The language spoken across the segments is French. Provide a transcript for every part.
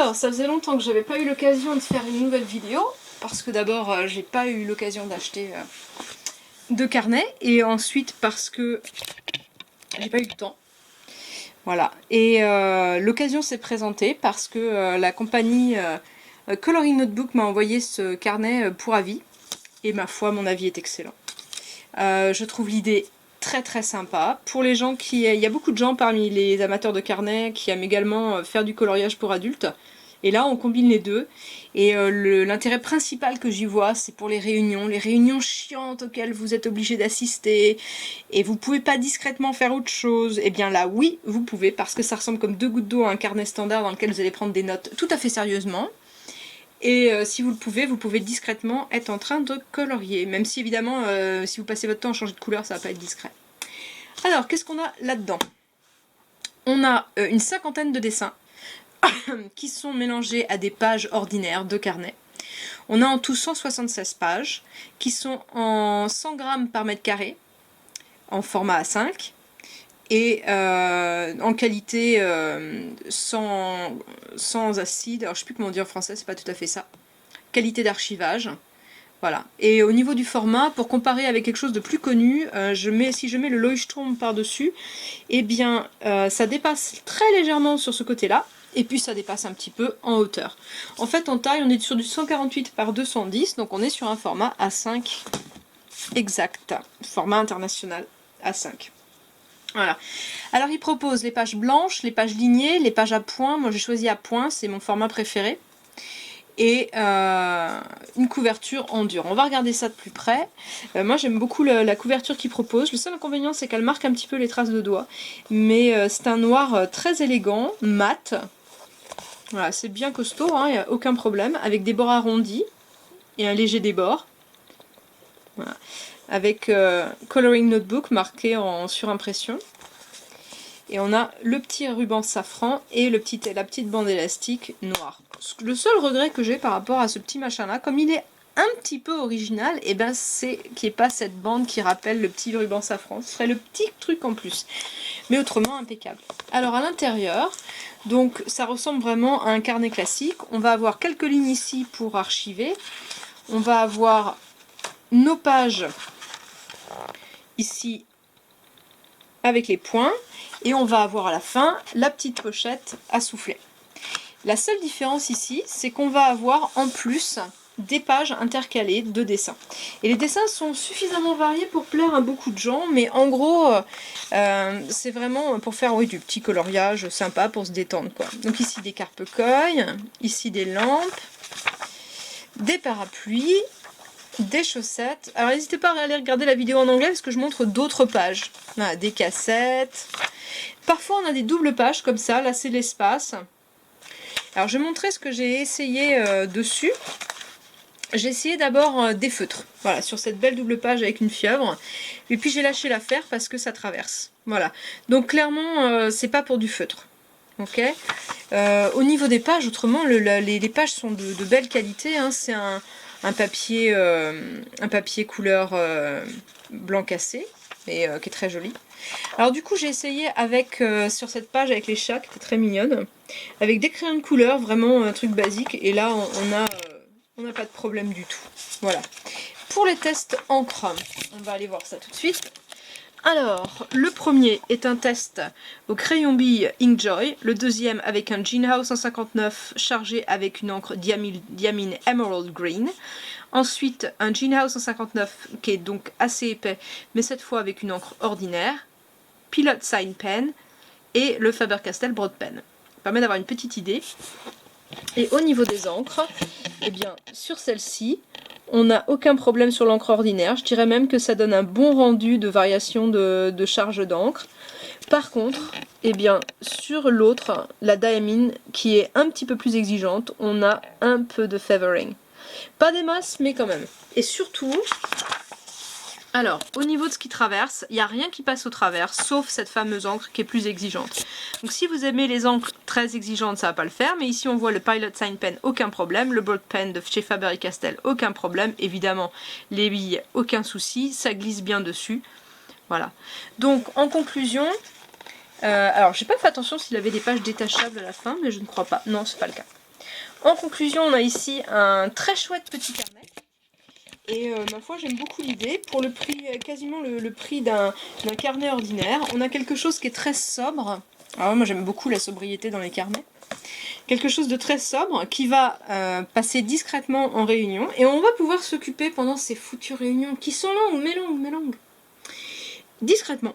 Alors, ça faisait longtemps que j'avais pas eu l'occasion de faire une nouvelle vidéo, parce que d'abord, j'ai pas eu l'occasion d'acheter de carnet, et ensuite parce que j'ai pas eu le temps. Voilà, et l'occasion s'est présentée parce que la compagnie Coloring Notebook m'a envoyé ce carnet pour avis, et ma foi, mon avis est excellent. Je trouve l'idée très très sympa. Pour les gens qui... Il y a beaucoup de gens parmi les amateurs de carnet qui aiment également faire du coloriage pour adultes. Et là, on combine les deux. Et l'intérêt principal que j'y vois, c'est pour les réunions chiantes auxquelles vous êtes obligé d'assister, et vous pouvez pas discrètement faire autre chose. Et bien là, oui, vous pouvez, parce que ça ressemble comme deux gouttes d'eau à un carnet standard dans lequel vous allez prendre des notes tout à fait sérieusement. Et si vous le vous pouvez discrètement être en train de colorier. Même si évidemment, si vous passez votre temps à changer de couleur, ça va pas être discret. Alors, qu'est-ce qu'on a là-dedans? On a une cinquantaine de dessins qui sont mélangés à des pages ordinaires de carnet. On a en tout 176 pages qui sont en 100 grammes par mètre carré, en format A5. Et en qualité sans acide, alors je sais plus comment dire en français, c'est pas tout à fait ça, qualité d'archivage, voilà. Et au niveau du format, pour comparer avec quelque chose de plus connu, si je mets le Leuchtturm par-dessus, eh bien ça dépasse très légèrement sur ce côté-là, et puis ça dépasse un petit peu en hauteur. En fait, en taille, on est sur du 148 par 210, donc on est sur un format A5 exact, format international A5. Voilà. Alors il propose les pages blanches, les pages lignées, les pages à points. Moi j'ai choisi à points, c'est mon format préféré. Et une couverture en dur. On va regarder ça de plus près. Moi j'aime beaucoup la couverture qu'il propose. Le seul inconvénient c'est qu'elle marque un petit peu les traces de doigts. Mais c'est un noir très élégant, mat. Voilà, c'est bien costaud, hein, il n'y a aucun problème. Avec des bords arrondis et un léger débord. Voilà. Avec Coloring Notebook marqué en surimpression. Et on a le petit ruban safran et la petite bande élastique noire. Le seul regret que j'ai par rapport à ce petit machin là, comme il est un petit peu original, et ben c'est qu'il n'y ait pas cette bande qui rappelle le petit ruban safran. Ce serait le petit truc en plus. Mais autrement impeccable. Alors à l'intérieur, donc ça ressemble vraiment à un carnet classique. On va avoir quelques lignes ici pour archiver. On va avoir nos pages ici avec les points, et on va avoir à la fin la petite pochette à souffler. La seule différence ici, c'est qu'on va avoir en plus des pages intercalées de dessins. Et les dessins sont suffisamment variés pour plaire à beaucoup de gens, mais en gros, c'est vraiment pour faire du petit coloriage sympa pour se détendre, quoi. Donc ici des carpe-coilles, ici des lampes, des parapluies, des chaussettes. Alors n'hésitez pas à aller regarder la vidéo en anglais parce que je montre d'autres pages. Voilà, des cassettes. Parfois on a des doubles pages comme ça, là c'est l'espace. Alors je vais montrer ce que j'ai essayé dessus. J'ai essayé d'abord des feutres, voilà, sur cette belle double page avec une fièvre. Et puis j'ai lâché l'affaire parce que ça traverse. Voilà. Donc clairement c'est pas pour du feutre. Ok. Au niveau des pages, autrement, les pages sont de belle qualité, hein. C'est un papier couleur blanc cassé, et qui est très joli. Alors du coup j'ai essayé avec sur cette page avec les chats qui étaient très mignonnes, avec des crayons de couleur, vraiment un truc basique, et là on n'a pas de problème du tout. Voilà. Pour les tests encre, on va aller voir ça tout de suite. Alors, le premier est un test au crayon bille Inkjoy, le deuxième avec un Ginhouse 159 chargé avec une encre Diamine Emerald Green, ensuite un Ginhouse 159 qui est donc assez épais, mais cette fois avec une encre ordinaire, Pilot Sign Pen et le Faber-Castell Broad Pen. Ça permet d'avoir une petite idée. Et au niveau des encres, eh bien, sur celle-ci, on n'a aucun problème sur l'encre ordinaire. Je dirais même que ça donne un bon rendu de variation de charge d'encre. Par contre, eh bien, sur l'autre, la Diamine, qui est un petit peu plus exigeante, on a un peu de feathering. Pas des masses, mais quand même. Et surtout, alors, au niveau de ce qui traverse, il n'y a rien qui passe au travers, sauf cette fameuse encre qui est plus exigeante. Donc si vous aimez les encres très exigeantes, ça va pas le faire, mais ici on voit le Pilot Sign Pen, aucun problème, le Broad Pen de chez Faber-Castell, aucun problème, évidemment, les billes, aucun souci, ça glisse bien dessus. Voilà. Donc, en conclusion, alors j'ai pas fait attention s'il avait des pages détachables à la fin, mais je ne crois pas. Non, c'est pas le cas. En conclusion, on a ici un très chouette petit carnet. Et ma foi, j'aime beaucoup l'idée. Pour le prix, quasiment le prix d'un carnet ordinaire, on a quelque chose qui est très sobre. Alors moi j'aime beaucoup la sobriété dans les carnets. Quelque chose de très sobre qui va passer discrètement en réunion. Et on va pouvoir s'occuper pendant ces foutues réunions qui sont longues, mais longues. Discrètement.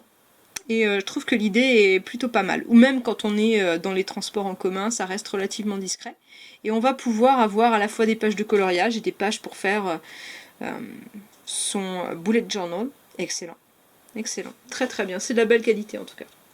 Et je trouve que l'idée est plutôt pas mal. Ou même quand on est dans les transports en commun, ça reste relativement discret. Et on va pouvoir avoir à la fois des pages de coloriage et des pages pour faire son bullet journal. Excellent. Excellent. Très très bien. C'est de la belle qualité en tout cas.